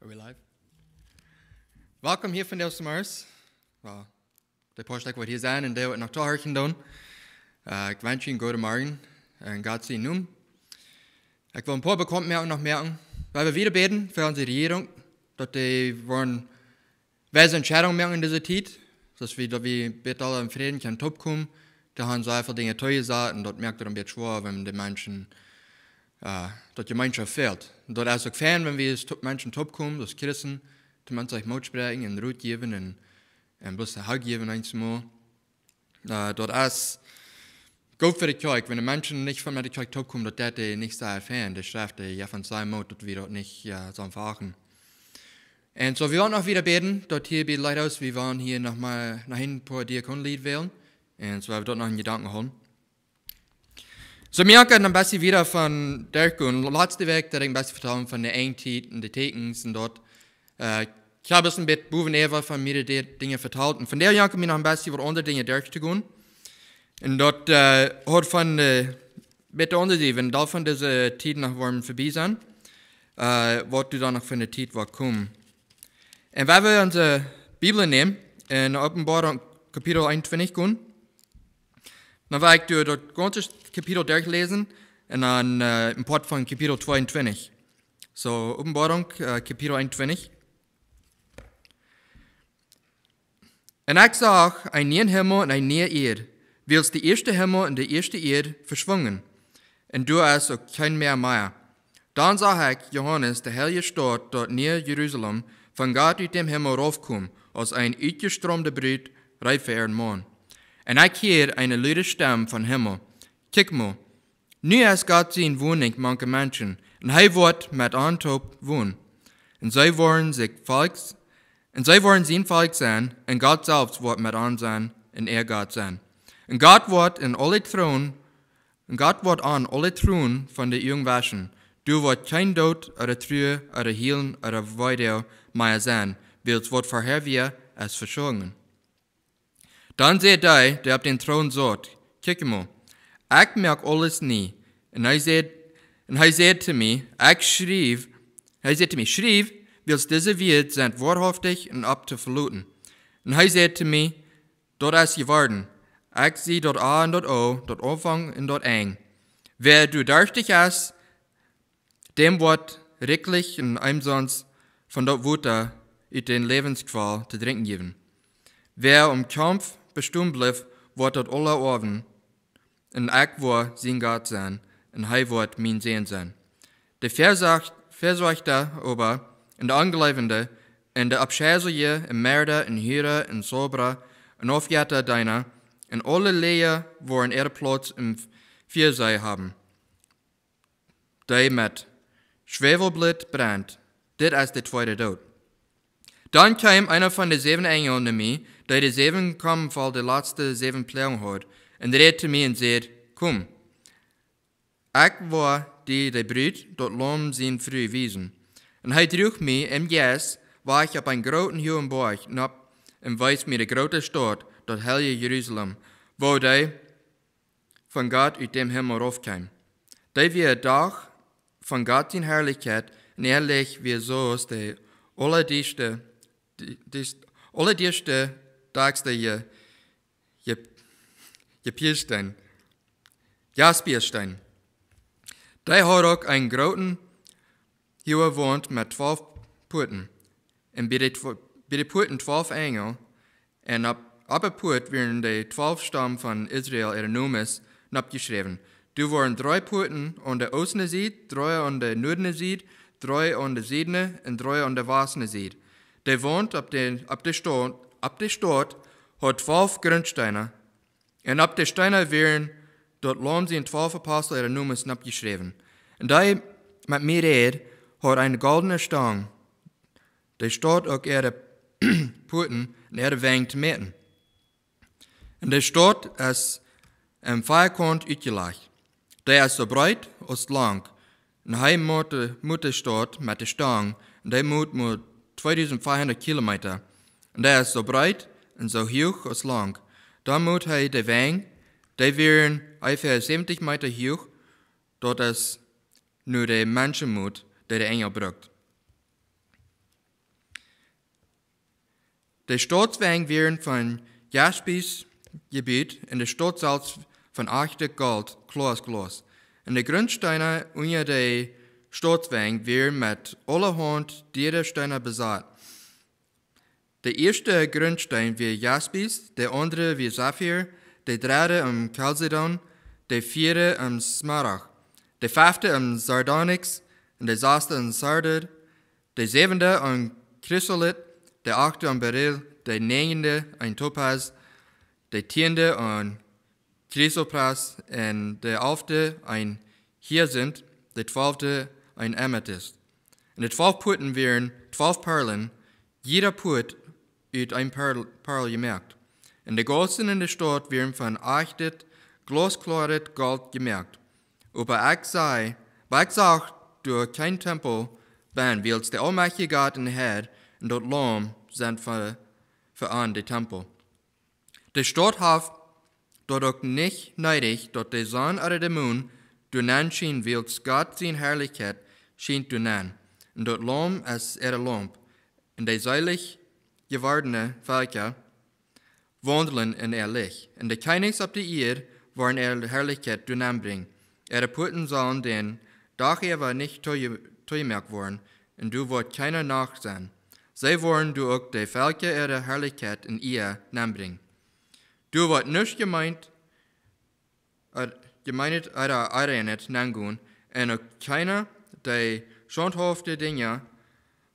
Are we live? Welkom hier van Delsemars. De postdag wordt hier zijn en deel het nog te harken doen. Ik wens je een goede morgen en God zijn noem. Ik wil een paar bekendmerken nog merken. We hebben wieder beten voor onze regering, dat die wijze Entscheidungen merken in deze tijd. Dat we beten alle in Frieden kunnen opkomen. Da haben so einfach Dinge teuer gesagt und dort merkt er ein bisschen schwer, wenn die Menschen, dass die Gemeinschaft fehlt. Und dort ist es auch fein, wenn wir als Menschen top kommen, als Christen, die man sich Mut sprechen und Ruhe geben und bloß eine Hand geben einmal. Dort ist gut für die Kirche, wenn die Menschen nicht von der Kirche top kommen, dass die nicht sehr fein, die schreibt ja von seinem Mut, dass wir dort nicht so verfahren. Und so, wir wollen auch wieder beten, dort hier bei Leithaus, wir wollen hier nochmal nach hinten ein paar Diakonlied wählen. Und so haben wir dort noch einen Gedanken holen. So, wir haben ein bisschen wieder von Dirk und letzte Woche, der ein bisschen vertrauen von der Eintheit und den Tekens und dort. Ich habe ein bisschen Buben Eva von mir die Dinge vertraut. Und von der Jahr haben wir noch ein bisschen über andere Dinge Dirk zu gehen. Und dort hat von bitte untersehen, wenn da von dieser Zeit noch vorbei sind, wird du dann noch von der Zeit kommen. Und wenn wir unsere Bibel nehmen, in Offenbarung Kapitel 21 gehen, dann werde ich durch das ganze Kapitel durchlesen und dann im Part von Kapitel 22. So, Offenbarung, Kapitel 21. Und ich sah ein neuen Himmel und eine neue Erde, weil die erste Himmel und die erste Erde verschwungen. Und du hast auch kein mehr. Dann sah ich Johannes, der heilige Stadt, dort näher Jerusalem, von Gott aus dem Himmel raufkommen, als ein ausgeströmter Brut, reif für ihren Mann. Und ich hörte eine laute Stimme von Himmel. Kick mal, nu ist Gott sein Wohnung manche Menschen, und er wird mit Antop wohnen. Und sie wollen sein Volk sein, und Gott selbst wird mit an sein, und Gott sein. Und Gott wird an alle Thron von der Jungen waschen. Du wird kein Tod, oder Trühe, oder Heelen, oder Weidel mehr sein, weil es wird vorher wie es verschwungen. Dann seht der auf den Thron sagt, kick mal, ich merk alles nie. Und er sagt zu mir, schrieb, weil diese Welt sind wahrhaftig und abzuverluten. Und er sagt zu mir, dort ist geworden, ich sehe dort A und dort O, dort Anfang und dort eng. Wer du durstig ist, dem wird reichlich und umsonst von dort Wutter in den Lebensqual zu trinken geben. Wer um Kampf bestimmt bleibt, wird dort alle Orten, und ich wird sein Gott sein, und er wird mein Sehen sein. Der Versorgte aber, und der Angelebende, und der Abschädige, und Mörder, und Hürer, und Sobra, und Aufjäter deiner, und alle Lehe wollen ihre Platz im Viersei haben. Die mit Schwefelblit brennt, das ist der zweite Tod. Dann kam einer von den 7 Engeln zu mir, der die 7 kommen, weil die letzte 7 Plagen hat, und redet zu mir und sagt, komm, ich war die Brut, dort Lamm sind früh wiesen. Und er trug mich im Jes, war ich auf einen großen hohen Berg, und weiß mir die große Stadt, dort heilige Jerusalem, wo die von Gott aus dem Himmel raufkam. Die wird doch von Gott in Herrlichkeit, und ehrlich wie so ist die allerdichte Dagste Jaspierstein. Der hat auch einen großen hohen Wand mit 12 Porten. Und bei den Porten 12 Engel. Und ab der Port werden die 12 Stammen von Israel ihre Namen abgeschrieben. Du waren 3 Porten an der Ostseite, 3 an der Nordseite, 3 an der Süden und 3 an der Westseite. Der Wand ab der Stadt hat 12 Grundsteine. Und ab der Steine werden dort Lamm sind 12 Apostel ihre Namen abgeschrieben. Und der mit mir redet, hat eine goldene Stange. Der steht auch ihre Puten und ihre Wänge zu meten. Und der steht ist am Feierkant ausgelegt. Der ist so breit als lang. Und er muss steht mit der Stange. Und der muss 2500 Kilometer. Und der ist so breit und so hoch als lang. Dann muss er die Wänge, die wären ungefähr 70 Meter hoch, dort ist nur der Menschenmut, der Engel braucht. De Staatswegen wären von Jaspis Gebiet und de Staatssalz von echte Gold, Glas. Und de Grundsteine unter de Staatswegen wären mit allerhand dieser Steine besat. Der erste Grundstein wie Jaspis, der andere wie Saphir, der dritte Chalcedon, der vierte Smaragd, der fünfte Sardonyx, und der sechste Sardid, der siebente Chrysolith, der achte Beryl, der neunte Topaz, der zehnte Chrysopras, und der elfte Hyacinth, der zwölfte Amethyst. Und die 12 Putten wären 12 Perlen, jeder Put uit ein Perl gemerkt. Und die Gossen in der Stadt wären von echtet, glasklaret Gold gemerkt. Aber ich sage, du kein Tempel ben, weil der allmächtige Gott in der Herr und dort Lamm sind für an den Tempel. Die Stadt hat dort auch nicht neidig, dort der Sonne oder der Mond du nan schien, weil Gott seine Herrlichkeit schien du nan. Und dort Lamm ist Lamp. Und die seilig gewordene Völker wandeln in Licht. Und die Königs auf der Erde wollen Herrlichkeit du nan bringen. Putten sollen den Dach aber nicht teuermerkt worden, und du wird keiner nachsehen. Sie wollen du auch die Völker ihre Herrlichkeit in ihr nan bringen. Du wird nicht gemeint oder eirenet nangun, und auch keiner, die schonhafte Dinge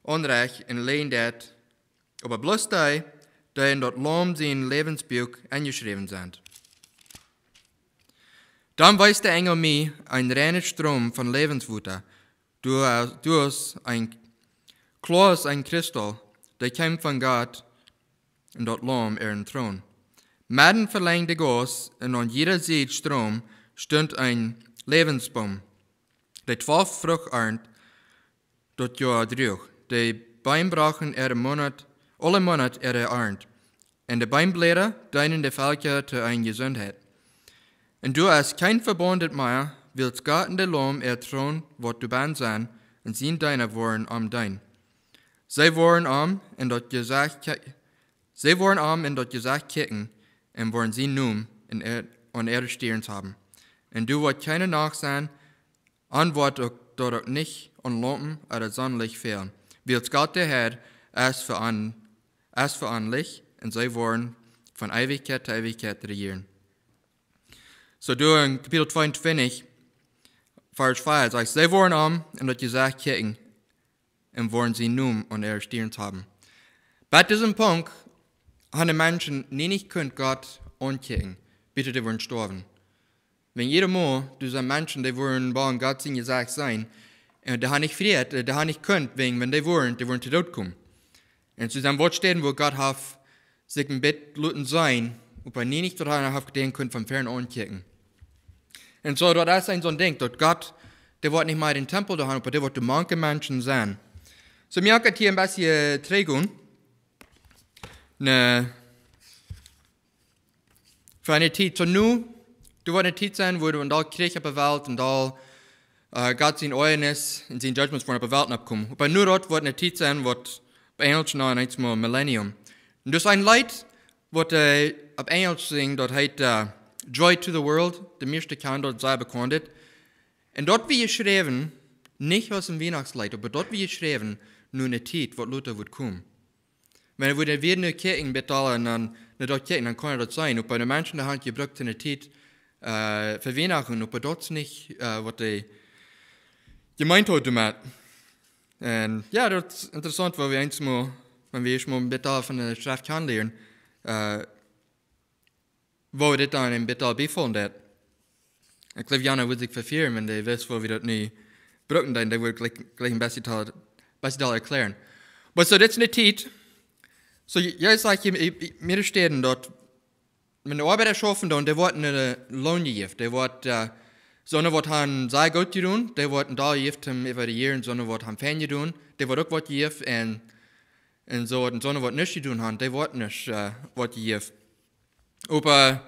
unrecht in Lehnet, aber bloß die in dort Lamm sein Lebensbuch eingeschrieben sind. Dann weist der Engel mir ein reiner Strom von Lebenswasser durch ein Klaus, ein Kristall, der kam von Gott und dort Lamm ihren Thron. Madden verlängte Gas und an jeder Seite Strom stund ein Lebensbaum, der 12 Frucht ernt, dort Jahr durch. Die Bäume brachen alle Monat ihre Ernt, und die Bäumblätter dienen der Völker zu einer Gesundheit. Und du hast kein Verbundet mehr, willst Gott und der Lamm Thron, was du ban sein, und sie deine waren dein. Sie waren und dort gesagt kicken, und waren sie nun an ihre Stirn haben. Und du wird keine Nachsehen, an wird dort auch nicht an Lampen oder Sonnenlicht fehlen. Willst Gott der Herr es für an Licht, und sie wollen von Ewigkeit zu Ewigkeit regieren. So du in Kapitel 22, Vers 5, sagst, sie wollen und dort gesagt kicken, und wollen sie nun an ihre Stirn haben. Bei diesem Punkt haben die Menschen nicht Gott ankicken, bitte die wollen sterben. Wenn jeder Mal diese Menschen, die wollen bei Gott sein gesagt sein, und die haben nicht friert, die haben nicht wenn die wollen zu Tod kommen. Und zu seinem Wort stehen, wo Gott hat sich im Bett luten sein, und bei nicht daran hat gedenken können vom Fern ankicken. Und so, dort ist so ein Ding, dort Gott, der wird nicht mal den Tempel da haben, aber der wird manche Menschen sein. So, mir hat hier ein bisschen Trägung, für eine Zeit, so nu, du wirst eine Zeit sein, wo du in der Kirche auf der Welt und da Gott sein Euernis und sein Judgments von der Welt abkommen. Aber nur dort wird eine Zeit sein, was bei Englisch noch ein Millennium. Und das ist ein Lied, was auf Englisch singt, dort heißt Joy to the World, der meiste kann dort sehr bekannt. Und dort wie geschrieben, nicht aus dem Weihnachtslied, aber dort wie geschrieben, nur eine Zeit, wo Luther wird kommen. Wenn wir wieder eine Kirche betalen, dann kann das sein. Und bei den Menschen, die haben gebraucht eine Zeit für Weihnachten, aber dort nicht, was die gemeint hat damit. Und ja, das ist interessant, weil wir einmal, wenn wir schon mal von der Schrift kennenlernen, wo wir das dann im Betal befallen hat. Ich glaube, Jana würde sich verfehlen, wenn die wissen, wo wir das nicht brauchen, dann die würde gleich ein bisschen erklären. Aber so, das ist eine Zeit, so, ja, ich sage, mir stehen dort, wenn die Arbeiter schaffen, dann, die werden eine Lohn gegeben, die werden, sondern was haben sehr gut getan, die werden da gegeben über die Jahre, sondern was haben Fan getan, die werden auch was gegeben, und so, und sondern was nicht getan haben, die werden nicht was gegeben. Aber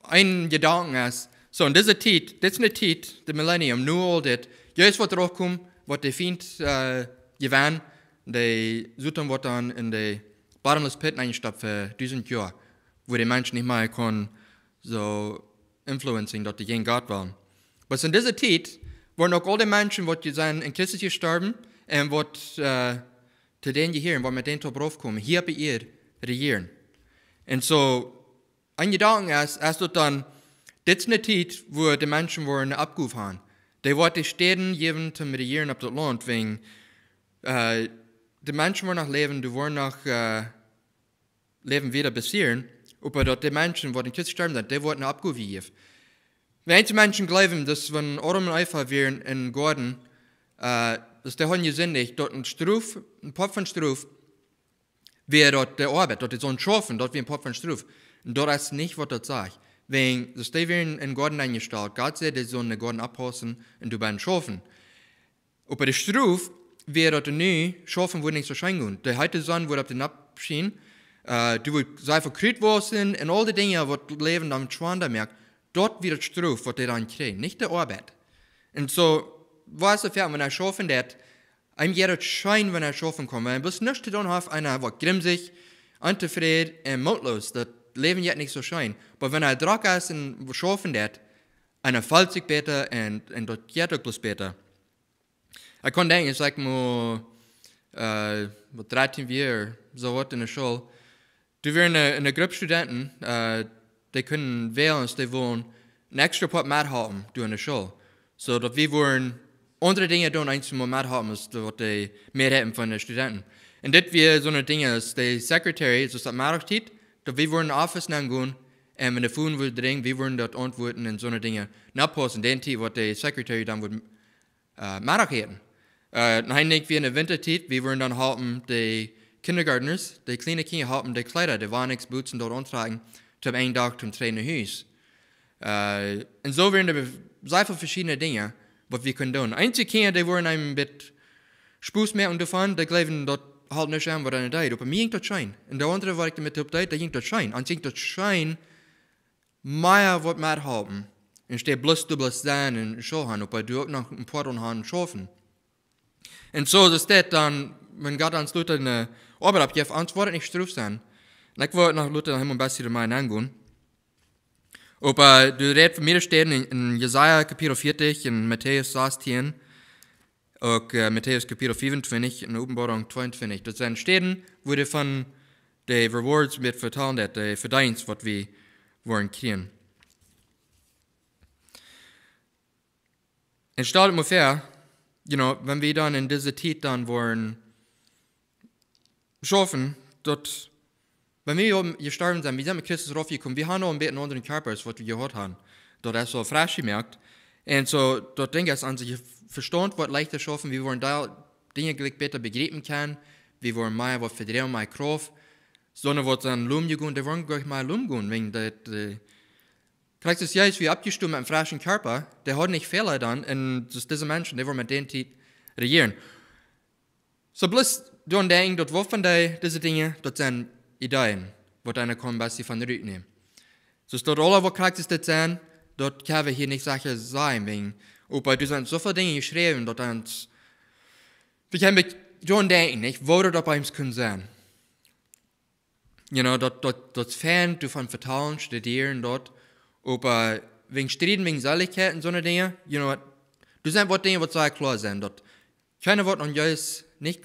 ein Gedanke ist, so, in dieser Zeit, das ist eine Zeit, der Millennium, nur all das, jetzt wird drauf kommen, was die Feind gewinnen, die suchen, was dann in die bottomless pit eingestoppt für 1000 Jahre, wo die Menschen nicht mehr können so influencing, dass die gegen Gott wollen. Aber in dieser Zeit waren auch all die Menschen, die sind in Christus gestorben und die zu denen gehören, die mit denen zu Beruf kommen, hier bei ihr regieren. Und so, ein Gedanke ist dann, das ist eine Zeit, wo die Menschen einen Abruf haben. Die wollten die Städte geben zum Regieren auf das Land, wegen die Menschen wollen noch leben, die wollen noch Leben wieder besiegen, aber die Menschen, die in Christus sterben sind, die wollten einen Abruf geben. Wenn einige Menschen glauben, dass wenn Adam und Eva wären in Garten, dass der Hund gesündigt, dort ein Pop von Struf, wäre dort der Arbeit, dort ist so ein Schafen, dort wie ein Pop von Struf. Und dort ist nicht, was das sagt. Wenn das die wären in Garten eingestellt, Gott sagt, die sollen den Garten abpassen und du beim Schafen. Aber der Struf wäre dort nie, Schafen würde nicht so schein gehen. Der heute Sonne würde auf den abschienen, du würdest sei verkrüht worden und all die Dinge, die leben am Schwan da merkt, dort wird es Struf, was die dann kriegen, nicht der Arbeit. Und so, was ist wenn er schaffen wird, einem jeder Schein, wenn er schaffen kommt, weil bis nichts zu tun hat, einer wird grimmig, unzufrieden und mutlos, das Leben jetzt nicht so schein. Aber wenn er Druck ist und schaffen wird, einer fällt sich besser und das geht auch bloß besser. Ich kann denken, ich sag mal, 13 Jahre, so was in der Schule, du wirst eine Gruppe Studenten, die können wählen, dass die wollen ein extra Pot Mat haben in der Schule. So, dass wir wollen andere Dinge tun, als wir Mat haben, als die mehr hätten von den Studenten. Und das wäre so eine Dinge, als die Sekretär, das Mat steht, dass wir wollen in den Office gehen, und wenn der Fuhren will dringen, wir wollen dort antworten und so eine Dinge nachpassen, den Tag, was die Sekretär dann wird Mat hätten. Dann denken wir in der Winterzeit, wir wollen dann haben die Kindergartners, die kleinen Kinder haben die Kleider, die waren nichts Boots und dort antragen, zum einen Tag zum Trainen Haus. Und so werden wir sehr viele verschiedene Dinge, was wir können tun. Einzige Kinder, die wollen ein bisschen Spaß mehr und davon, die glauben dort halt nicht an, was einer tut. Aber mir ging das Schein. Und der andere, was ich damit tut, der ging das Schein. Und ich das Schein, mehr was wir haben. Und steht bloß du bloß sein und schauen, aber du auch noch ein paar und schaffen. Und so ist das dann, wenn Gott uns Leute eine Arbeit abgibt, uns wird nicht drauf sein. Und ich wollte noch Leute ein bisschen mal angehen. Aber du redest von mir stehen in Jesaja Kapitel 40, in Matthäus 16, und Matthäus Kapitel 25, in Offenbarung 22. Das sind Städten, wo du von den Rewards mit vertellen, der Verdienst, was wir wollen kriegen. Und stell dir mal vor, wenn wir dann in dieser Zeit dann wollen schaffen, dort, wenn wir gestorben sind, wir sind mit Christus raufgekommen, wir haben noch ein bisschen anderen Körper, als was wir gehört haben. Dort ist so frisch gemerkt. Und so, dort denke ich an sich, Verstand wird leichter schaffen, wir wollen da Dinge gleich besser begreifen können, wir wollen mehr was verdrehen, mehr Kraft, sondern was dann Lum gehen, die wollen gleich mal Lum gehen, wegen der, Christus Jesus, wie abgestimmt mit einem frischen Körper, der hat nicht Fehler dann, und diese Menschen, die wollen mit denen regieren. So bloß, du denkst, dort wovon diese Dinge, dort sind Ideen, was einer kann, was sie von der Rücken nehmen. So dort alle, was Christus das sind, dort können wir hier nicht sicher sein, wegen, aber du sind so viele Dinge geschrieben, dort uns, wir können mit John denken, nicht, wo dort bei uns können sein. Dort fern, du von Vertrauen, studieren dort, aber wegen Striden, wegen Seligkeit und so eine Dinge, du sind was Dinge, was sehr klar sind, dort, keiner wird an Jesus nicht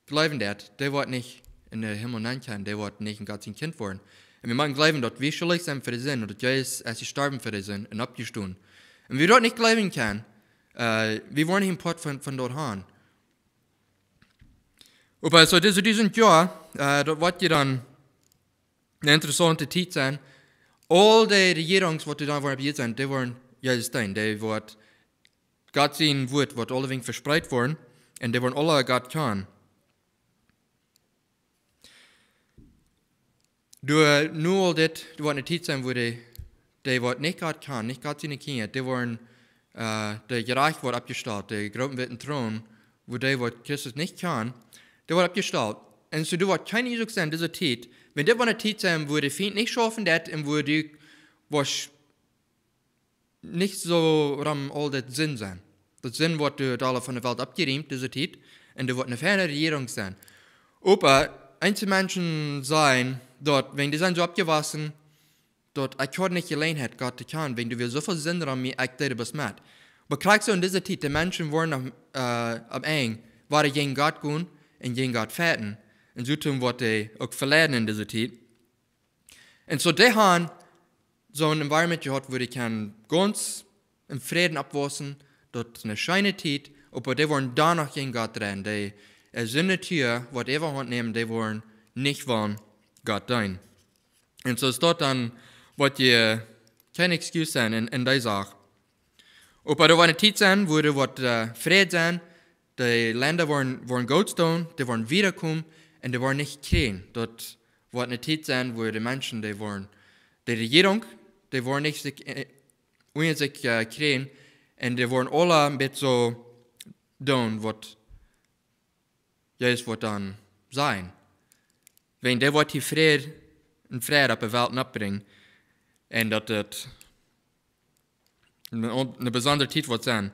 glauben, der wird nicht in den Himmel hinein, der wird nicht ein Gottes Kind werden. Und wir machen glauben, dass wir schuldig sind für den Sinn, und dass Jesus, als sie starben für den Sinn, und abgestoßen. Und wir dort nicht glauben können, wir wollen nicht einen Pott von dort haben. Aber so diesen Jahr, dort wird ja dann eine interessante Zeit sein. All die Regierungs, die da waren, sind, die waren Jesus sein, die wird Gott sein Wort, wird alle wegen verspreit worden, und die wollen alle Gott kennen. Nur all das, du wird eine Zeit sein, wo die wird nicht Gott kennen, nicht Gott seine Kinder, die wollen, der Reich wird abgestellt, der Gruppen wird ein Thron, wo die wird Christus nicht kennen, der wird abgestellt. Und so, du wird kein Jesus sein, diese Zeit, wenn das eine Zeit sein, wo die Feind nicht schaffen wird, und wo die was nicht so all das Sinn sein. Das Sinn wird du da von der Welt abgeräumt, diese Zeit, und du wird eine ferne Regierung sein. Aber einige Menschen sein, dort, wenn die sind so abgewaschen, dort, ich kann nicht allein hat, Gott zu kann, wenn du wir so viel Sinn an mir, ich dir was mit. Aber kriegst du in dieser Zeit, die Menschen waren am eng, waren gegen Gott gehen und gegen Gott fährten. Und so tun, was die auch verleiden in dieser Zeit. Und so, die haben so ein Environment gehabt, wo die kann ganz im Frieden abwaschen, dort eine scheine Zeit, aber die waren danach gegen Gott dran. Die sind nicht hier, whatever Hand nehmen, die waren nicht von Gott dein. Und so ist dort dann, was je keine Excuse sein in der Sache. Aber da war eine Zeit sein, wo die Frieden sein, die Länder waren Goldstone, die waren wiederkommen und die waren nicht kriegen. Dort war eine Zeit sein, wo die Menschen, die Regierung, die waren nicht sich kriegen und die waren alle ein bisschen so tun, was Jesus wird dann sein. Wenn der wird die Frieden auf der Welt abbringen und das eine besondere Zeit wird sein.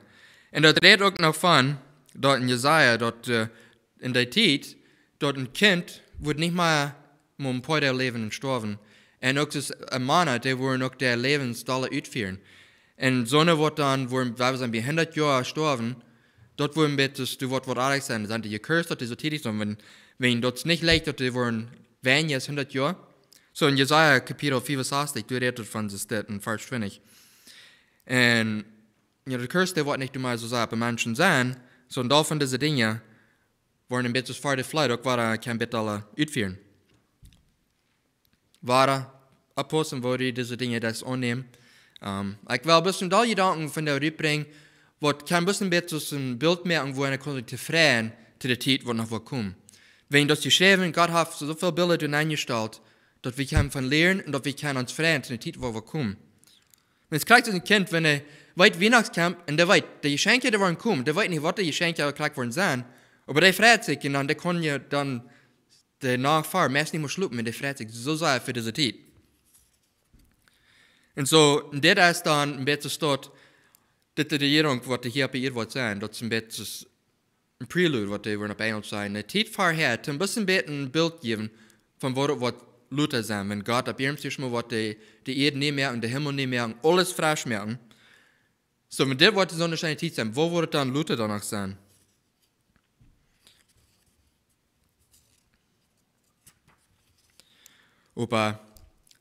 Und das redet auch noch von, dort in Jesaja, dort in der Zeit, dort ein Kind wird nicht mal ein paar der Leben und sterben. Und auch das ein Mann, der wird noch der Lebensdalle ausführen. Und so eine wird dann, wo wir sind, bei 100 Jahren sterben, dort wollen wir, du wird arg sein, das sind die gekürzt, dort ist so tätig, wenn dort nicht leicht, dort die wollen, wenn jetzt 100 Jahre. So in Jesaja Kapitel 64, du redest von das in Vers 20. Und ja, der Kurs, der wird nicht immer so sagen, bei Menschen sein, sondern davon diese Dinge waren ein bisschen fahrt vielleicht auch war kein bisschen alle ausführen. War Apostel, wo die diese Dinge das annehmen. Ich will ein bisschen da Gedanken von der rüberbringen, was kann ein bisschen ein Bild mehr, wo eine Kunde zufrieden zu der Zeit, wo noch kommt. Wenn das geschrieben, Gott hat so viele Bilder eingestellt, dass wir können von lernen und dass wir können uns freuen zu der Zeit, wo wir kommen. Wenn es kriegt ein Kind, wenn er weit Weihnachtskamp und der weiß, die Geschenke, die wollen kommen, der weiß nicht, was die Geschenke kriegt worden sein, aber der freut sich und dann, der kann ja dann der Nachfahren meist nicht mehr schlucken, der freut sich so sehr für diese Zeit. Und so, das ist dann ein bisschen dort, dass die Regierung, was hier bei ihr wird sein, das ist ein bisschen ein Prelude, was die wollen auf einmal sein. Die Zeit vorher, ein bisschen ein Bild geben, von was Luther sein, wenn Gott ab ihrem Tisch mal die Erde nicht mehr und der Himmel nicht mehr und alles frisch merken. So, wenn das wird so eine scheine Zeit sein, wo würde dann Luther danach sein? Aber,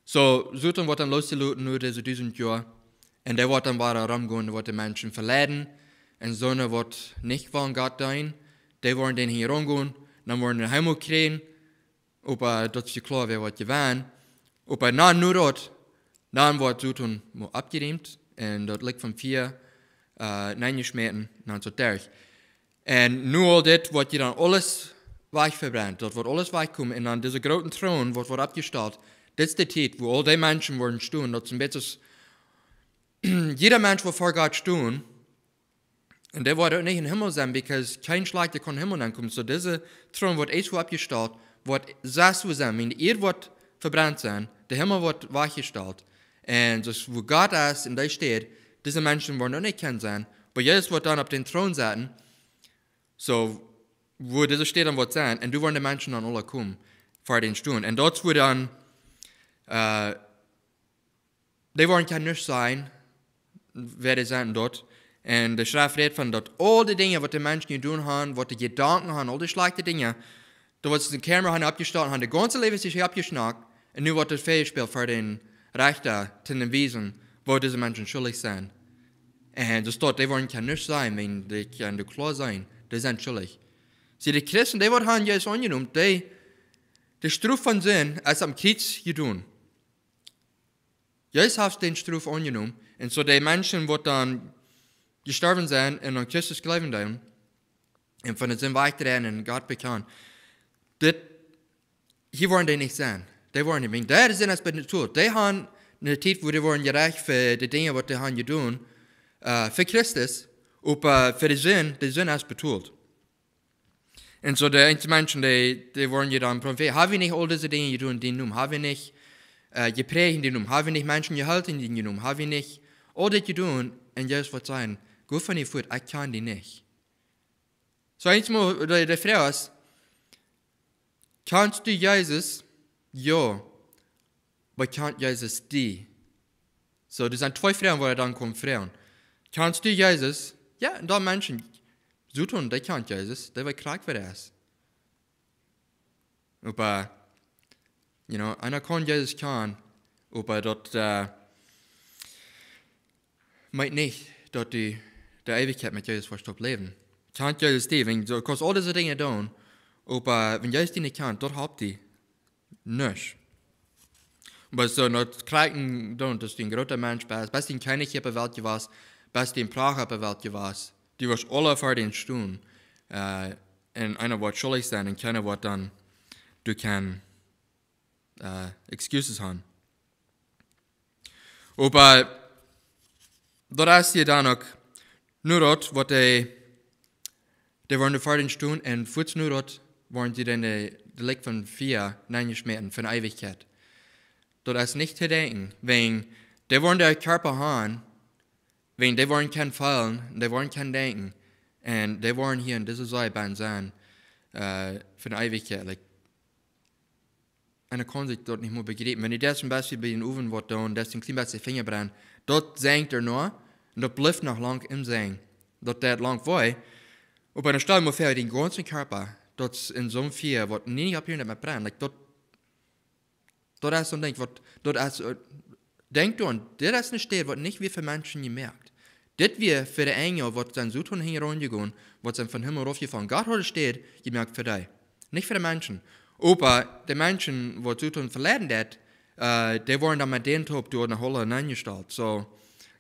so, Luther wird dann losgelöst nur diese 1000 Jahre und der wird dann weiter rumgehen, wird die Menschen verleiden und so eine wird nicht von Gott sein, die wollen den hier rumgehen, dann wollen den Himmel kriegen, aber das ist klar, wer wird gewinnen. Aber nur dort, dann wird Luther abgeräumt und dort liegt von 4 reingeschmissen, dann so durch. Und nur all das wird dann alles weich verbrannt, dort wird alles weichkommen und dann dieser großen Thron wird abgestellt. Das ist die Zeit, wo all die Menschen werden stehen, das ist ein bisschen, jeder Mensch wird vor Gott stehen und der wird auch nicht im Himmel sein, weil kein Schlag, der kann im Himmel ankommen. So dieser Thron wird erst abgestellt, wird saß sein, wenn die Erde wird verbrannt sein, der Himmel wird weichgestellt. Und das, wo Gott ist, in der steht, diese Menschen werden auch nicht kennen sein. Aber Jesus wird dann auf den Thron sitzen, so, wo dieser steht dann wird sein, und du werden die Menschen dann alle kommen, vor den Stunden. Und dort wird dann, die werden kein Nichts sein, wer die sein dort. Und der Schrift redet von dort, all die Dinge, was die Menschen getan haben, was die Gedanken haben, all die schlechten Dinge, da wird die Kamera abgestellt, haben das ganze Leben sich abgeschnackt, und nun wird das Fehlspiel für den Richter zu den Wiesen, wo diese Menschen schuldig sind. Und das dort, die wollen kein Nichts sein, wenn die können klar sein, die sind schuldig. Sie, die Christen, die haben Jesus angenommen, die Straf von Sinn als am Kreuz getan. Jesus hat den Straf angenommen, und so die Menschen, die dann gestorben sind und an Christus glauben haben, und von den Sinn weiterrennen und Gott bekannt, hier wollen die nicht sein. Die wollen nicht. Wenn die sind als betont, die haben eine Zeit, wo die wollen gerecht für die Dinge, was die haben getan, für Christus, aber für die sind als betont. Und so die Menschen, die wollen ja dann profitieren. Haben wir nicht all diese Dinge getan in den Namen? Haben wir nicht geprägt in den Namen? Haben wir nicht Menschen gehalten in den Namen? Haben wir nicht all das getan? Und Jesus wird sagen, gut von dir fort, ich kann die nicht. So einmal, die Frage ist, Kannst du Jesus? Ja. Aber kann Jesus die? So, das sind zwei Fragen, wo dann kommen Fragen. Kannst du Jesus? Ja, und da Menschen, so tun, die kann Jesus, die will krank für das. Aber, einer kann Jesus kann, aber dort, meint nicht, dass die der Ewigkeit mit Jesus verstoppt leben. Kann Jesus die, wenn du kannst all diese Dinge tun, aber wenn Jesus die nicht kann, dort habt die nichts. Aber so, not krijgen doen, dus die een grote mens bent, best die een kleine op de wereld je was, best die een praag op de wereld je was, die was alle voor den stoen. En einer wat schuldig zijn, en keiner wat dan, du kan excuses haben. Aber dat is je dan ook, nu dat, wat die waren voor den stoen, en voets nu dat, waren die dan de lik van 4 neergesmeten, van Ewigkeit. Dat is niet te denken, wenn die wollen der Körper haben, wenn die wollen kein fallen, die wollen kein denken, und die wollen hier in dieser Zeit sein, für die Ewigkeit. Like, einer kann sich dort nicht mehr begreifen. Wenn ich das zum Beispiel bei den Ofen wird tun, das den klein bisschen Finger brennt, dort singt nur, und dort bleibt noch lang im Singen. Dort das lang vor. Und bei der Stelle muss den ganzen Körper, dort in so einem Feuer, wird nie ab hier nicht mehr brennen. Like, dort ist so ein Ding, dort ist, denkt du, das ist eine Stelle, was nicht wie für Menschen gemerkt. Das wir für die Engel, was dann so tun hingegangen, was dann von Himmel raufgefahren. Gott hat steht, gemerkt für dich. Nicht für die Menschen. Aber die Menschen, die so tun verladen das, die waren dann mit denen top durch eine Hölle hineingestellt. So,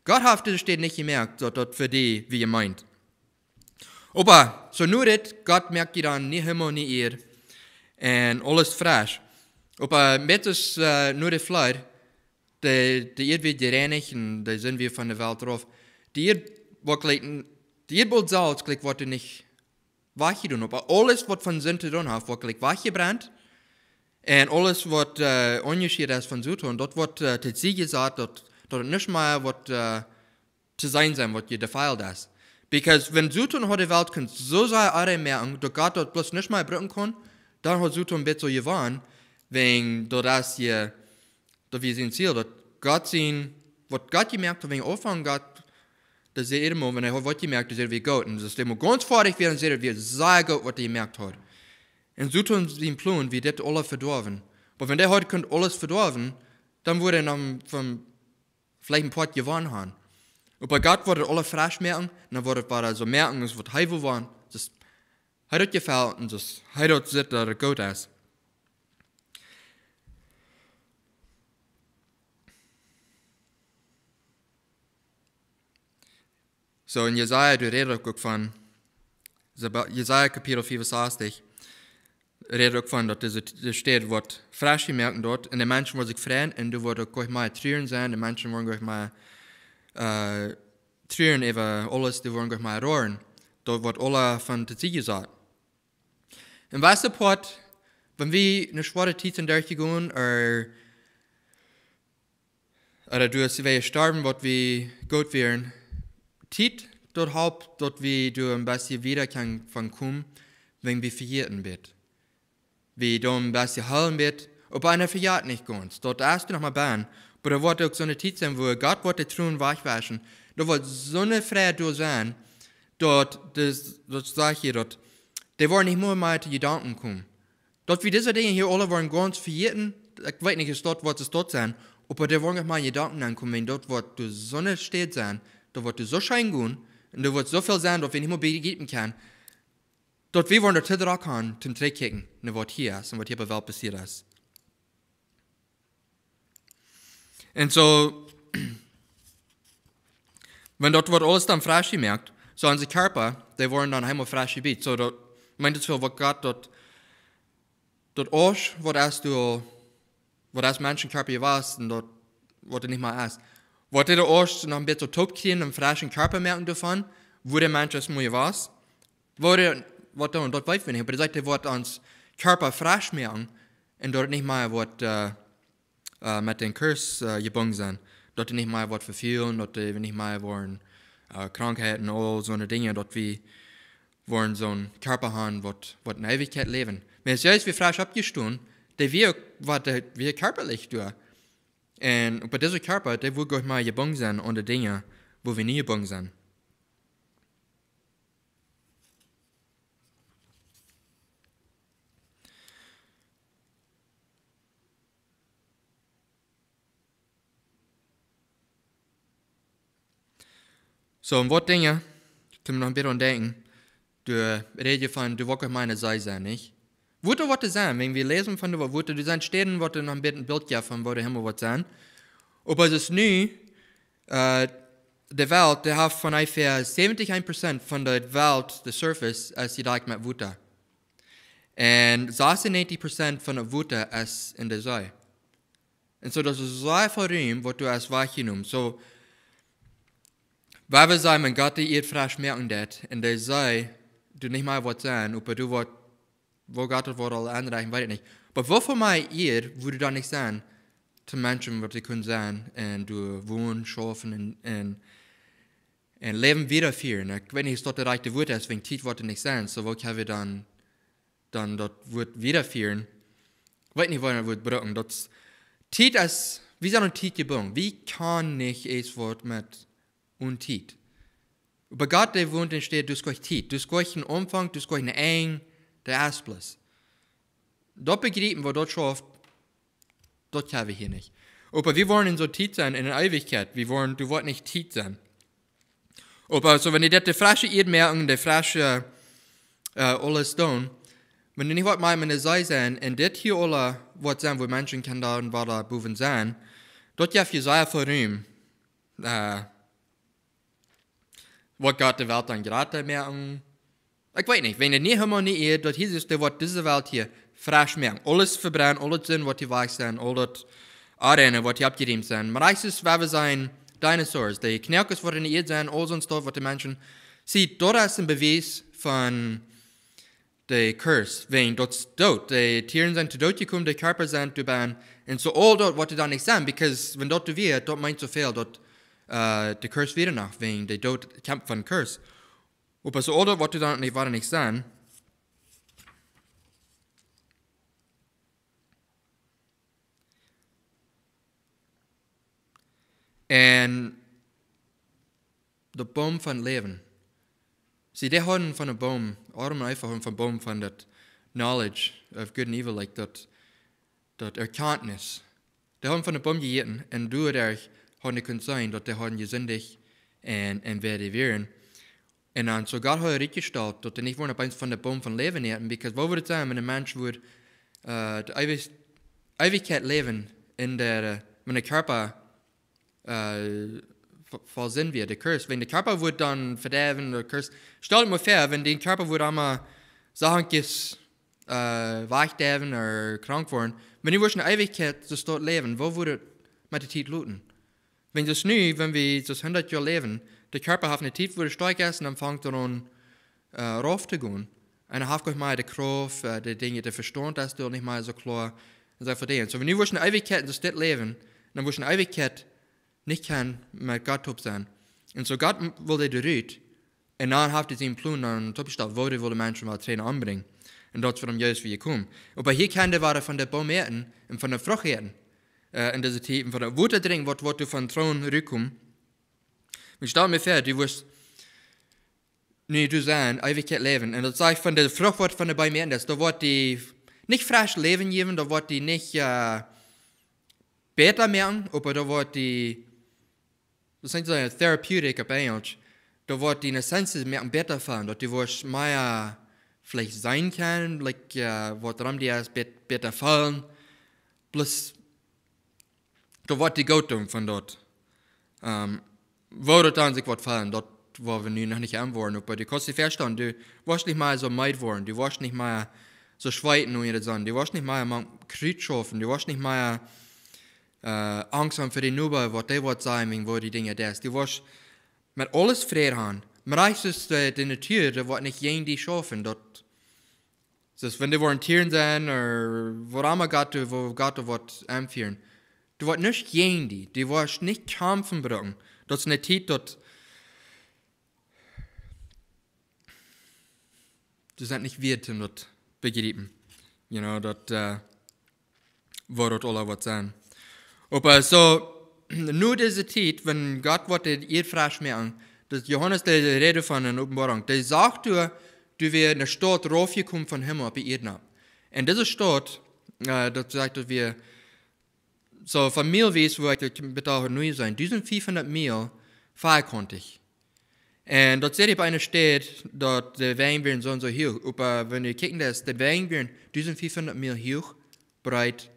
Gott hat das steht nicht gemerkt, so dort für die, wie ihr meint. Aber, so nur das, Gott merkt die dann nie Himmel, nie Erde. Und alles frisch. Aber mit uns nur die Fleisch, die Erde wird gereinigt und da sind wir von der Welt drauf. Die Erde wird Salz, wird nicht weggetan. Aber alles, was von Sünde tun hat, wird weggebrannt. Und alles, was ungeschehen ist von Süden, dort wird zu sie gesagt, dort nicht mehr zu sein, was ihr defeilt ist. Because wenn Süden hat die Welt kann so sehr merken, dass Gott dort bloß nicht mehr brücken kann, dann hat Süden bitte so gewonnen, wenn das hier, dass wir sind Ziel, dass Gott sehen, was Gott gemerkt hat, wenn aufhören Gott, dass er immer, wenn er was gemerkt hat, dass er wie Gott, und dass er ganz fertig wird, und er wird sehr gut, was er gemerkt hat. Und so tun sie im Plan, wie das alles verdorben. Aber wenn der heute könnte alles verdorben, dann würde er vielleicht ein paar gewonnen haben. Und bei Gott würde alles frisch merken, dann würde er so merken, es wird heilig waren, das hat es gefällt, und das hat es sieht, dass er gut ist. So in Jesaja, du redest auch von, Jesaja Kapitel 64, redet auch von, dass das steht, wird frisch gemerkt dort, und die Menschen wollen sich freuen, und du wirst auch mal trüren sein, die Menschen wollen auch mal trüren über alles, die wollen auch mal rohren. Dort wird alle von der Zeit gesagt. Und weißt du, Port, wenn wir eine schwere Zeit sind durchgegangen, oder du hast sterben, was wir gut wären, Zeit dort haupt, dort wie du ein bisschen wieder kann von kommen, wenn wir verjährten wird. Wie du ein bisschen heilen wird, aber einer verjährt nicht ganz. Dort erst du noch mal bauen, aber da wird auch so eine Zeit sein, wo Gott wird die Truhen wegwaschen. Da wird so eine Freude sein, dort sag ich hier, dort, die wollen nicht mehr zu Gedanken kommen. Dort wie diese Dinge hier alle wollen ganz verjährten, ich weiß nicht, ist dort, wird es dort sein, aber die wollen nicht mal Gedanken ankommen, wenn dort wird die Sonne steht sein, da wird so schein gehen, und da wird so viel sein, dass wir nicht mehr begeben kann. Dort wir wollen dort hinterher kommen, zum Trick kicken, und was hier ist, und was hier bei der Welt passiert ist. Und so, wenn dort wird alles dann frisch gemerkt, so unsere Körper, die wollen dann einmal frisch gebiet. So, dort meint es für, was Gott dort auch, was das Menschenkörper war, und dort, was er nicht mehr ist. Was der auch noch ein bisschen top kriegen, einen frischen Körper merken davon, wo der Mensch es mal war. Was dort weiß wir nicht, aber der sagt, der wird uns Körper frisch merken, und dort nicht mal was mit den Kurs gebunden sind. Dort nicht mal was verfehlen, dort nicht mal wollen Krankheiten, all so eine Dinge, dort wir wollen so einen Körper haben, was in Ewigkeit leben. Maar zelfs wie frisch opgestaan, die wir körperlich durch. Und bei diesem Körper, der will Gott mal gebunden sein an die Dinge, wo wir nie gebunden sind. So, und was Dinge, zum noch ein bisschen denken, du redest von, du willst meine Sei sein, nicht? Würde was sein, wenn wir lesen von der Worte, du sein stehen, was noch ein bisschen Bild ja von, wo der Himmel was sein. Aber es ist nie, die Welt, die hat von ungefähr 71% von der Welt, der Surface, als sie da mit Wuta. Und 96% von der Wuta ist in der See. Und so, das ist sehr viel Raum, was du als wahrgenommen. So, weil wir sagen, mein Gott, die frisch merken das, in der See, du nicht mal was sein, aber du was, wo Gott das Wort alle anreichen, weiß ich nicht. Aber wovon mal würde da nicht sein, zu Menschen, was sie können sein, und du wohnen, schaffen, und Leben wiederführen. Ich weiß nicht, ist dort der rechte Wort, deswegen Tiet wollte nicht sein, so wo können wir dann dort Wort wiederführen. Ich weiß nicht, was das Wort brauchen. Das Tiet ist, wie soll ein Tiet gebunden? Wie kann ich es Wort mit und Tiet? Aber Gott, der wohnt und steht, du hast Tiet. Du hast einen Umfang, du hast einen Eng, der Asplus. Dort begreifen, wo dort schafft, dort haben wir hier nicht. Aber wir wollen in so Tiet sein, in der Ewigkeit. Du wollt nicht Tiet sein. Aber so, wenn ihr das die frische Erde merken, die frische alles tun, wenn ihr nicht wollt mal in der Sei sein, und das hier alle, was sein, wo Menschen kann da und da boven sein, dort ja für sehr viel Raum, was Gott der Welt dann gerade merken. Ich weiß nicht, wenn ihr nicht immer nicht ihr, dort hieß es, der wird diese Welt hier frisch merken. Alles verbrennen, alles sind, was die weich sind, alles Arenen, was die abgerieben sind. Meistens, weil wir sein, Dinosaurs, die Knirkes, die in der Erde sind, all so ein Stoff, was die Menschen sieht, dort ist ein Beweis von der Curse, wenn dort tot, die Tiere sind zu tot gekommen, die Körper sind zu bauen, und so all dort, was die da nicht sind, because wenn dort wird, dort meint so viel, dort der Curse wieder nach, wenn die dort kämpft von Curse. Aber so all dort, was die da nicht sind, und der Baum von Leben. Sie, die haben von einem Baum, Adam und Eva haben von einem Baum von der Knowledge of good and evil, like dat Erkenntnis. Die haben von einem Baum gegessen, und du dadurch haben die können sein, dass die haben gesündigt und werden werden. Und dann so Gott hat richtig gestellt, dass die nicht wollen, eins von der Baum von Leben essen, because wo würde es sein, wenn ein Mensch würde die Ewigkeit leben, wenn der Körper voll Sinn wird, der Curse. Wenn der Körper wird dann verderben, der Curse. Stell dir mal vor, wenn der Körper wird einmal Sachen weichderben oder krank werden, wenn die eine Ewigkeit so dort leben, wo würde man die Zeit looten? Wenn das nie, wenn wir so 100 Jahre leben, der Körper hat eine Zeit, würde stark essen, dann fängt er an, rauf zu gehen. Und dann hat mal die Kraft, die Dinge, der Verstand ist nicht mal so klar. Und so verdienen. So, wenn wir eine Ewigkeit so dort leben, dann würde eine Ewigkeit nicht kann mit Gott sein. Und so Gott will die rüht. Und dann hat er seinen Plan dann topgestellt, wo die Menschen mal Tränen anbringen. Und dort wird Jesus wie gekommen. Aber hier kann der Ware von der Baum ernten und von der Frucht ernten. In dieser Zeit, von der Wutter dringen, wo du von Thron rückkommst. Und stell mir vor, du wirst nie du sein, Ewigkeit leben. Und das sagt von der Frucht, was von der Baum ernten ist, da wird die nicht frisch leben geben, da wird die nicht besser merken, aber da wird die das ist eine Therapeutik auf Englisch. Da wird die Essenz mehr besser fallen, dass die was mehr vielleicht sein kann, like, was daran die ist besser fallen. Plus, da wird die Gottung von dort. Wo dort an sich was fallen, dort, wo wir noch nicht antworten. Aber du kannst dich verstehen, du wirst nicht mal so meid worden, du wirst nicht mal so schweiten und ihre Sonne, du wirst nicht mal am Krieg schaffen, du wirst nicht mal Angst haben für die Nuba, was die wird sein, wo die Dinge das. Du wirst mit alles Frieden haben. Meistens die Natur, die wird nicht jeden die schaffen. Dort, das wenn die wollen Tieren sein, oder wo immer Gott wird empfehlen, du wirst nicht jeden die, du wirst nicht kämpfen brauchen. Das ist eine Zeit, dort, du sind nicht wird dort begriffen. dat wo dort alle was sein. Aber so, nur diese Zeit, wenn Gott wird ihr frasch merken, dass Johannes die Rede von der Offenbarung, der sagt du wirst eine Stadt raufgekommen von Himmel auf die Erde. Und diese Stadt, das sagt, dass wir so von mir weiß, wo ich bitte auch neu sein, 1500 Mil fahren konnte ich. Und dort seht ihr bei einer Stadt, dort die Wegen werden so und so hoch. Aber wenn ihr kicken das, die Wegen werden 1500 Mil hoch, breit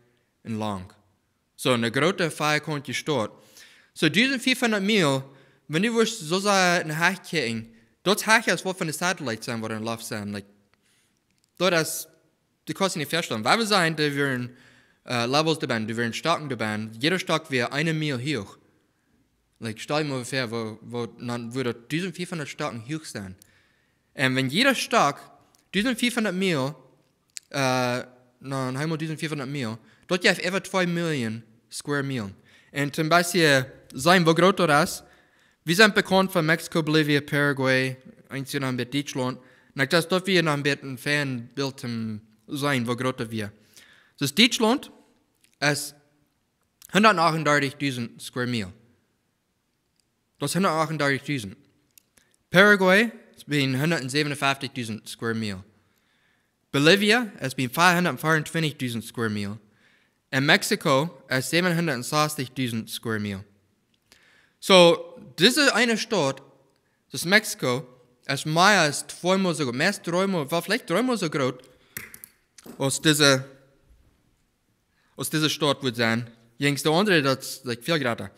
und lang. So eine große Fahrkante Stadt. So 1500 Mil, wenn du so eine Hack kicken, dort Hack ist was von den Satellites sein, wo dann läuft sein. Like, dort ist, die kannst du nicht vorstellen. Weil wir sagen, die werden Levels der Band, die werden Stocken der Band. Jeder Stock wäre 1 Mil hoch. Like, stell dir mal vor, wo dann würde 1500 Stocken hoch sein. Und wenn jeder Stock 1500 Mil, dann haben wir 1500 Mil, dort gibt es etwa 2 Millionen Square Mil. Und zum Beispiel sein, wo groß das ist, wir sind bekannt von Mexiko, Bolivien, Paraguay, einzeln ein bisschen Deutschland. Und das dort wir noch ein bisschen ein Fanbild sein, wo groß wir. Das Deutschland ist 138.000 Square Mil. Das ist 138.000. Paraguay ist 157.000 Square Mil. Bolivia ist 524.000 Square Mil. Und Mexiko ist 760.000 Square Mil. So, diese eine Stadt, das Mexiko, ist mehr als 2-mal so groß, mehr als 3-mal, vielleicht 3-mal so groß, als diese Stadt wird sein. Jens der andere, das ist like, viel größer.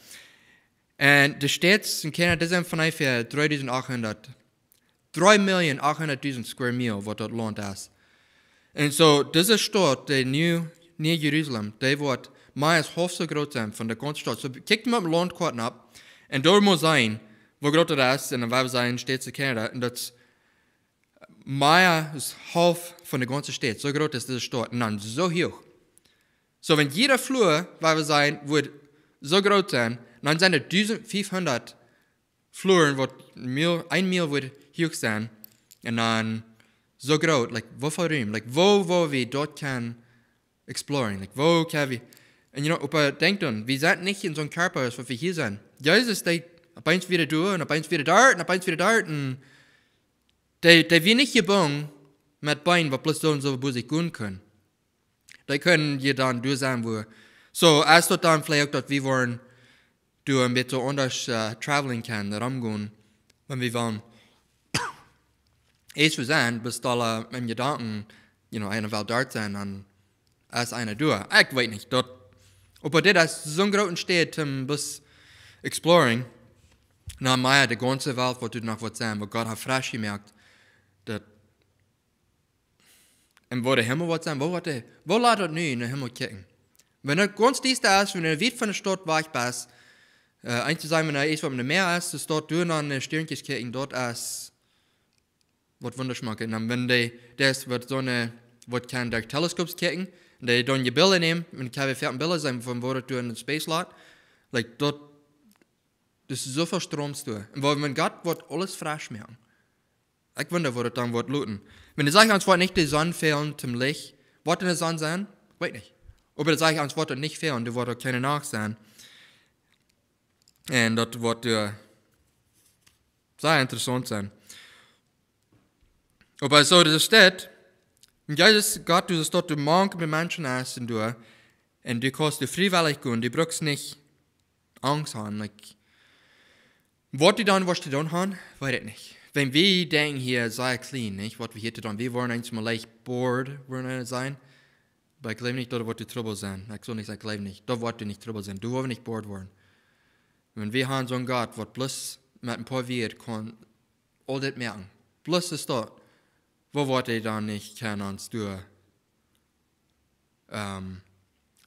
Und die Städte in Kanada, die sind von ungefähr 3.800.000 Square Mil, was dort Land ist. Und so, diese Stadt, die New Jerusalem, die wird mehr als halb so groß sein von der ganzen Stadt. So, kickt mal im Landkarten ab, und dort muss sein, wo groß das ist, und dann wir sein, Städte in Kanada, und das mehr als halb von der ganzen Stadt, so groß ist diese Stadt, und dann so hoch. So, wenn jeder Flur, weil wir sein, wird so groß sein, dann sind es 1500 Fluren, wo 1 Mil wird hoch sein, und dann so groß, like, wo viel Raum, like, wo wir dort kann exploren, like, wo kann wir, und aber denkt dann, wir sind nicht in so einem Körper, wo wir hier sind. Jesus, der eins wieder durch, und eins wieder dort, und eins wieder dort, und der wir nicht geboren mit Beinen, wo bloß so und so, wo sich gehen können. Die können hier dann durch sein, wo, so, als dort dann vielleicht auch dort, wir wollen, du ein bisschen anders traveling kann, rumgehen, wenn wir wollen. Es wir sein, bis da im Gedanken, einer will dort sein, und als einer durch. Ich weiß nicht, dort. Aber das ist so ein großer Stadt, bis exploring, na mehr die ganze Welt, wo du noch was sein, wo Gott hat frisch gemerkt, dass, und wo der Himmel was sein, wo lässt er nie in den Himmel kicken? Wenn er ganz dies da ist, wenn er weit von der Stadt weg ist, eins zu sagen, wenn er ist, wo man Meer ist, das dort durch an den Sternchen kicken, dort ist, was wunderschmack. Und dann, wenn das wird so eine, was kann der Teleskops kicken, und die dann die Bilder nehmen, und kann wir fertig Bilder sein, von wo du in den Space lässt, like dort, das ist so viel Strom zu tun. Und wenn Gott wird alles frisch machen. Ich wundere, wo das dann wird looten. Wenn du sagst, uns wird nicht die Sonne fehlen zum Licht, wird in der Sonne sein? Weiß nicht. Aber du sagst, uns wird nicht fehlen, du wird keine Nacht sein. Und das wird sehr interessant sein. Aber so, das steht, und Jesus, Gott, du sagst, du magst mit Menschen essen, und du kannst du freiwillig gehen, du brauchst nicht Angst haben. Like, was du dann haben, weiß ich nicht. Wenn wir denken hier, sei clean, nicht, was wir hier tun, wir wollen eigentlich mal leicht bored sein, aber ich glaube nicht, dort wird du Trouble sein. Ich soll nicht sagen, ich glaube nicht, dort wird du nicht Trouble sein, du wirst nicht bored werden. Wenn wir haben so einen Gott, was bloß mit ein paar Wert kann, all das merken, bloß ist dort, wo wird er dann nicht kann uns durch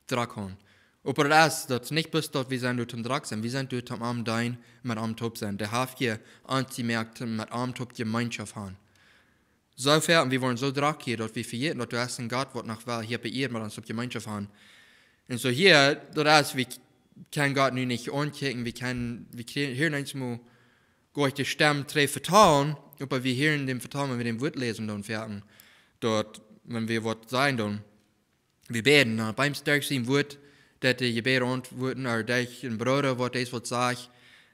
Druck haben. Aber das ist nicht bloß dort, wir sind durch den Druck sein, wir sind durch den Arm dein mit Arm top sein. Der hat hier angemerkt, mit Arm top Gemeinschaft haben. So fair, und wir wollen so Druck hier, dort wir verjähren, dort du hast einen Gott, was nach Wahl hier bei ihr mit uns auf Gemeinschaft haben. Und so hier, dort ist, wir können Gott nun nicht ankicken, wir hören einmal, Gott die Stimme drei vertrauen, aber wir hören dem Vertrauen, wenn wir den Wort lesen, dann fertig. Dort, wenn wir was sein, dann, we beden, en beim sterk zien wordt, dat je bed antwoorden, or dat een broeder wat is wat zegt,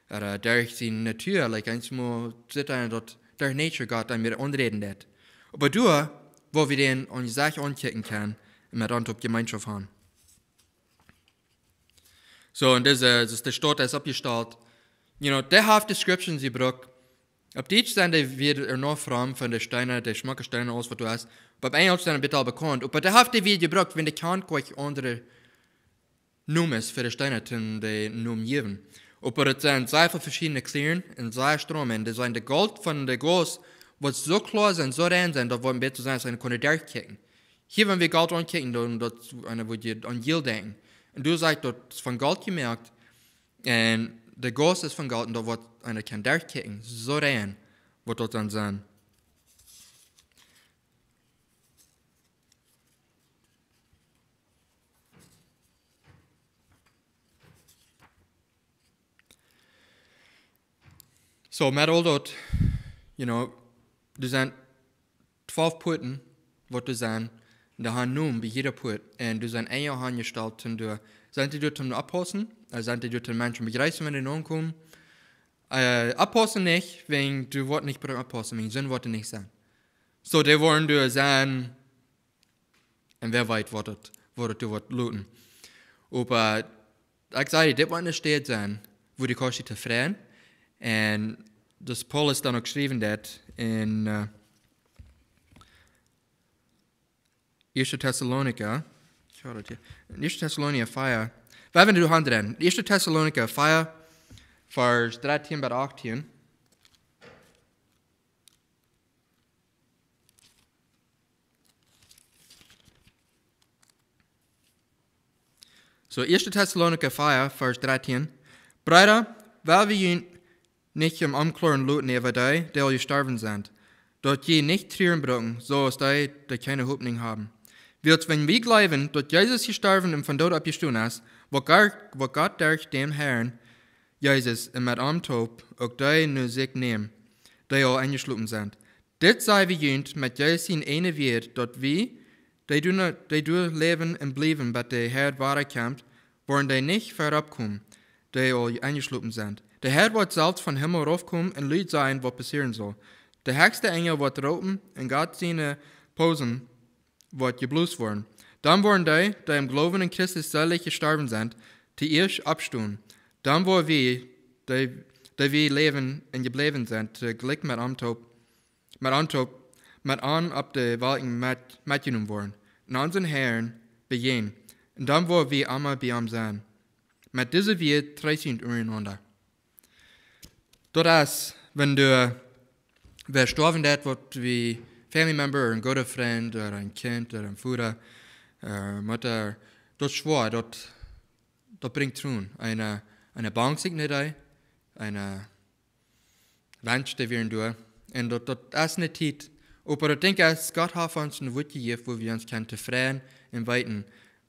or dat zijn natuur, like eens moet zitten dat der nature gaat en met onreden dat. Maar door, waar we den aan je zaak aankijken kan, en met aan op gemeenschap gaan. So, und das ist der Staat, ist abgestalt. Der hat Descriptions gebracht. Auf Deutsch sind die wieder noch fram von den Steinen, der Schmackersteine aus, was du hast. Aber auf Englisch sind die bitte bekannt. Aber der hat die wieder gebracht, wenn die kann gleich andere Nummers für die Steine, die Nummern geben. Aber es sind sehr viele verschiedene Klirren und sehr Stromen. Das sind die Gold von der Glas, was so klar sind, so rein sind, da wollen wir zu sein, dass wir können durchkicken. Hier, wenn wir Gold ankicken, dann wo wir an Yield denken. Und du sagst, das ist von Gold gemerkt. Und der Glas ist von Gold und da wird einer kann durchkicken. So rein wird das dann sein. So, mit all das, du sind 12 Putten, was du sind. Da haben nun bei jeder Put, und du sind ein Jahr angestellt, und du sind die dort zum Abpassen, sind die dort den Menschen begreifen, wenn die ankommen. Abpassen nicht, wenn du Wort nicht abpassen, wenn Sinn Worte nicht sein. So, die wollen du sein, und wer weiß, was du Wort looten. Aber, ich sage, das wird nicht steht sein, wo die Kosten zu freien, und das Paulus dann auch geschrieben hat, in 1. Thessalonica, 1. Thessalonica 5, wir haben die Hand drin, 1. Thessalonica 5, Vers 13 bis 18. So, 1. Thessalonica 5, Vers 13. Brüder, weil wir nicht im Umklären luten über die, die gestorben sind, dort je nicht trieren brauchen, so als die keine Hoffnung haben. Wird, wenn wir glauben, dass Jesus gestorben und von dort abgestanden ist, wo Gott durch dem Herrn, Jesus, und mit Amtop, auch die nur sich nehmen, die auch eingeschlossen sind. Das sei wie jünd, mit Jesus in eine wird, dass wir, die du leben und bleiben, bis der Herr weiterkommt, wollen die nicht vorabkommen, die auch eingeschlossen sind. Der Herr wird selbst von Himmel raufkommen und Leute sein, was passieren soll. Der höchste Engel wird ropen und Gott seine Posen wird geblust worden. Dann wollen die im Glauben in Christus selig gestorben sind, die erst abstehen. Dann wollen wir, die wir leben und geblieben sind, gleich mit an ab der Wolken mitgenommen worden. Und unseren Herrn begehen. Und dann wollen wir einmal bei ihm sein. Mit dieser wir 13 untereinander. Das ist, wenn du wer gestorben ist, wird wie Family Member, ein guter Freund, oder ein Kind, oder ein Vater, Mutter, das ist schwer, das bringt tun. Eine Bank sich nicht ein, eine Wunsch, die wir tun. Und das ist nicht Zeit. Aber ich denke, Gott hat uns ein Wort gegeben, wo wir uns können freuen und weiten.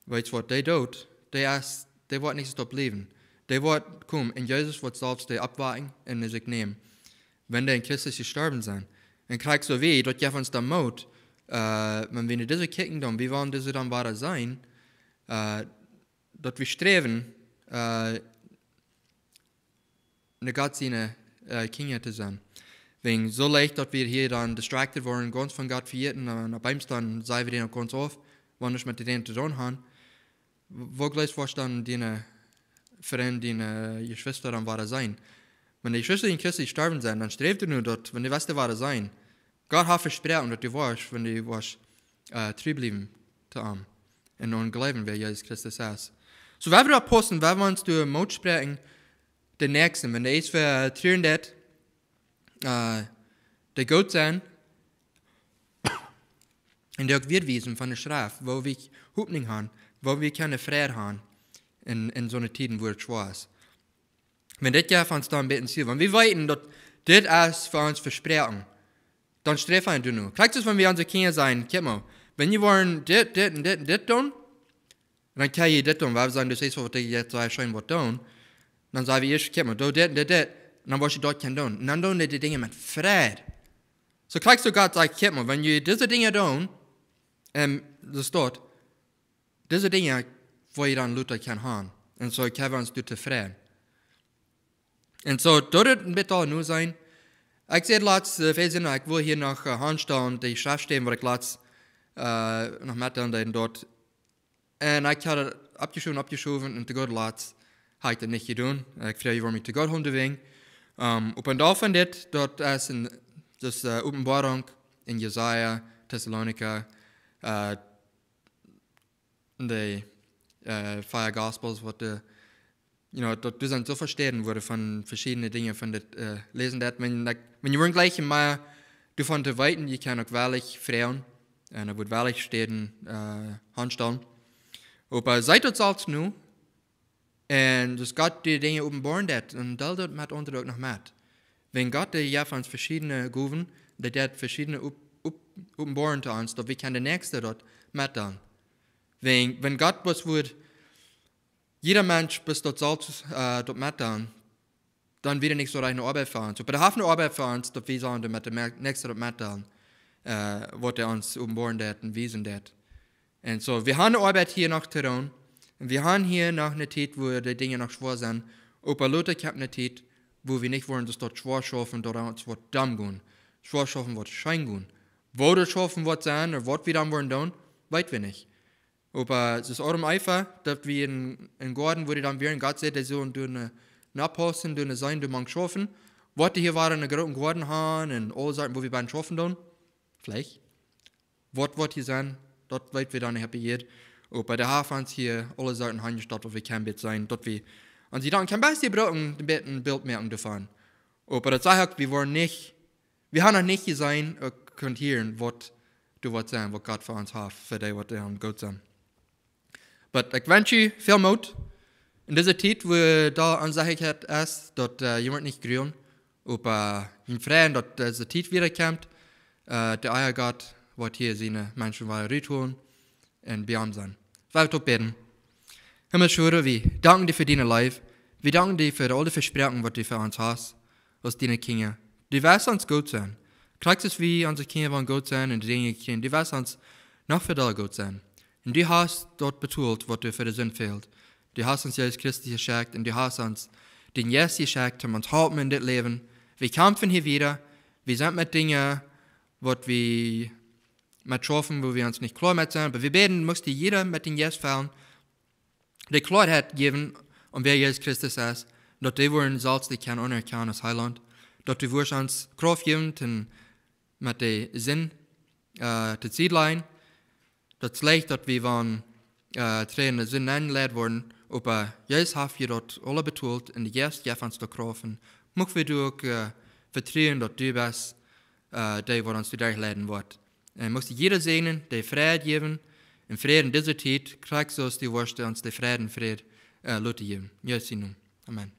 Weißt du, was die tut? Die wird nicht so bleiben. Die wird kommen und Jesus wird selbst die abwarten und sich nehmen. Wenn die in Christus gestorben sind. Und kriegst so weh, dort gibt uns der Mut, wenn wir diese kicken, dann, wie wollen diese dann weiter sein, dort wir streben, eine Gott seine Kinder zu sein. Wegen so leicht, dass wir hier dann distracted worden, ganz von Gott verjährten, und beim dann sei wir denen ganz auf, wenn ich mit denen zu tun habe. Wo gleich was dann deine Freunde, deine Geschwister dann weiter sein. Wenn die Geschwister in Christus gestorben sind, dann strebt du nur dort, wenn die weißt, weiter sein. Gott hat versprochen, dass du warst, wenn du warst, treu bleiben zu ihm. Und nun glauben, wer Jesus Christus ist. So, wenn wir posten, wenn wir uns durch Mut sprechen, den Nächsten, wenn der ist für Türen das, der gut sein, und der auch wird wiesen von der Strafe, wo wir Hoffnung haben, wo wir keine Freude haben, in so einer Zeit, wo es schwer ist. Wenn das ja von uns dann beten ziel, wenn wir weiten, dass das ist für uns versprechen, dann streffen wir nur. Kriegst du, wenn wir unsere Kinder sein, guck mal, wenn wir wollen das und das tun, dann kann ich das tun, weil wir sagen, das ist, was ich jetzt schön was tun, dann sagen wir erst, guck mal, das, und dann was ich dort kann tun. Und dann tun die Dinge mit Freude. So kriegst du Gott sagt, guck mal, wenn wir diese Dinge tun, das dort, Diese Dinge, wo je dan Luther kan haben. Und so können wir uns tevreden. Und so, dort wird all nu sein. Ich sehe laatst, veel zin, ik wil hier nog handstellen, die schrift stehen, wat ik laatst nog met dort. En ik had het opgeschoven, en te God laatst, heb ik dat niet gedaan. Ik vraag je waarom ik te God onderweg. Op een dag van dit, dat is in dus openbaring in Jesaja, Thessalonica, de vier Gospels, wat de dat du dann so verstehen wurde von verschiedenen Dingen von das Lesen. Wenn je gleich mal du von der Weiten, je kann auch wahrlich freuen, und er wird wahrlich stehen, handstellen. Aber seit das alles nu, und das Gott die Dinge offenbaren hat, und das mit Unterdruck noch mit. Wenn Gott die ja von verschiedenen Guven, der verschiedene offenbaren zu uns, dann wir kann der Nächste dort mit dann. Wenn Gott was wird, jeder Mensch bis dort Salz dort mit dann wieder nicht so eine Arbeit fahren. So bei der Hafen Arbeit fahren, dort wir sagen, mit der nächste dort mit dann, was er uns offenbaren hat und wiesen hat. Und so, wir haben eine Arbeit hier noch zu tun. Und wir haben hier noch eine Zeit, wo die Dinge noch schwer sind. Aber Luther hat eine Zeit, wo wir nicht wollen, dass dort schwer schaffen, dort uns was dumm gehen. Schwer schaffen, was schein gehen. Wo das schaffen, was sein, oder was wir dann wollen tun, weiß wir nicht. Aber es ist auch einfach, dass wir in Garten, wo die dann wären, Gott sagt, so und du eine Abpassen, du eine Sein, du magst schaffen. Was die hier waren, in einem großen Garten haben, und alle Sachen, wo wir beiden schaffen tun, vielleicht. Was hier sein, dort weit wir dann nicht happy. Aber der Hafen hier, alle Sachen haben statt, wo wir kein Bild sein, dort wir. Und sie dann kein Beste brauchen, ein Bild merken davon. Aber das sagt, wir haben noch nicht gesehen, könnt hören, was du was sein, was Gott für uns hat, für die, was er gut sein. Aber ich wünsche euch viel Mut. In dieser Zeit, wo da Unsicherheit ist, dass jemand nicht grün, aber in Frieden, dass diese Zeit wiederkommt, der Eier Gott wird hier seine Menschen weiter tun und bei uns sein. Ich will beten. Himmelsschwere, wir danken dir für deine Life. Wir danken dir für alle Versprechen, die du für uns hast, aus deinen Kindern. Du wirst uns gut sein. Kriegst es, wie unsere Kinder wollen gut sein und die Dinge kennen. Du wirst uns noch für dich gut sein. Und du hast dort betont, was dir für den Sinn fehlt. Du hast uns Jesus Christus geschenkt und du hast uns den Jesus geschenkt, um uns halten in das Leben. Wir kämpfen hier wieder. Wir sind mit Dingen, was wir mit schaffen, wo wir uns nicht klar mit sind. Aber wir beten, musste jeder mit den Jesus fallen, die Klarheit geben, wer Jesus Christus ist, dass die wollen Salz, die kann anerkennen als Heiland, dass die wollen uns Kraft geben, mit dem Sinn, zu Ziellein, das Licht, dass wir waren, Tränen Sinn eingelegt worden, aber Jesus hat wir dort alle betont, und jetzt gibt uns die Kraft. Möchten wir durch vertrauen, dass du bist, der, der uns durchleiten wird. Möchte jeder segnen, der Frieden geben, in Frieden dieser Zeit, kriegst du uns die Wurst, uns die Frieden, Frieden, Leute geben. Jesus, Amen.